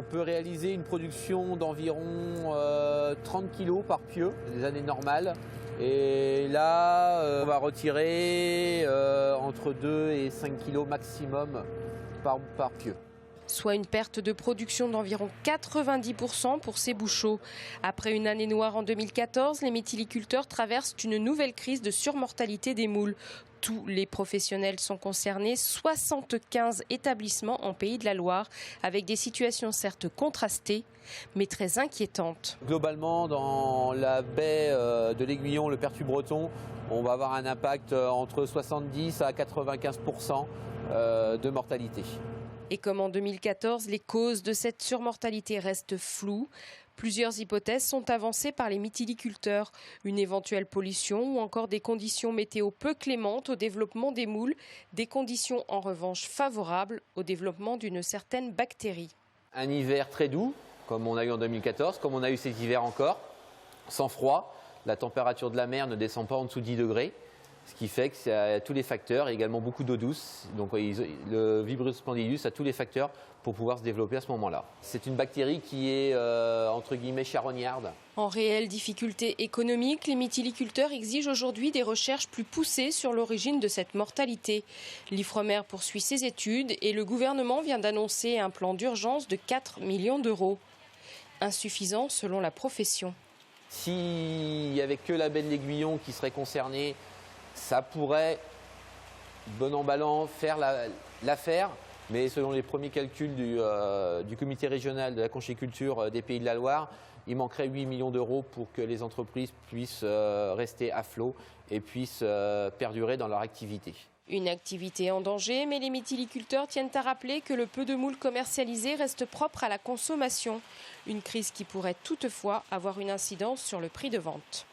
On peut réaliser une production d'environ 30 kg par pieu, les années normales. Et là, on va retirer entre 2 et 5 kg maximum par pieu. Soit une perte de production d'environ 90% pour ces bouchots. Après une année noire en 2014, les méthyliculteurs traversent une nouvelle crise de surmortalité des moules. Tous les professionnels sont concernés, 75 établissements en Pays de la Loire, avec des situations certes contrastées, mais très inquiétantes. Globalement, dans la baie de l'Aiguillon, le Pertuis breton, on va avoir un impact entre 70 à 95% de mortalité. Et comme en 2014, les causes de cette surmortalité restent floues. Plusieurs hypothèses sont avancées par les mytiliculteurs. Une éventuelle pollution ou encore des conditions météo peu clémentes au développement des moules. Des conditions en revanche favorables au développement d'une certaine bactérie. Un hiver très doux, comme on a eu en 2014, comme on a eu cet hiver encore, sans froid. La température de la mer ne descend pas en dessous de 10 degrés. Ce qui fait qu'il y a tous les facteurs, et également beaucoup d'eau douce. Donc le Vibrios spondylus a tous les facteurs pour pouvoir se développer à ce moment-là. C'est une bactérie qui est entre guillemets charognarde. En réelle difficulté économique, les mytiliculteurs exigent aujourd'hui des recherches plus poussées sur l'origine de cette mortalité. L'Ifremer poursuit ses études et le gouvernement vient d'annoncer un plan d'urgence de 4 millions d'euros. Insuffisant selon la profession. S'il n'y avait que la baie de l'Aiguillon qui serait concernée, ça pourrait, bon an ballant, faire l'affaire, mais selon les premiers calculs du comité régional de la conchyliculture des Pays de la Loire, il manquerait 8 millions d'euros pour que les entreprises puissent rester à flot et puissent perdurer dans leur activité. Une activité en danger, mais les mytiliculteurs tiennent à rappeler que le peu de moules commercialisés reste propre à la consommation. Une crise qui pourrait toutefois avoir une incidence sur le prix de vente.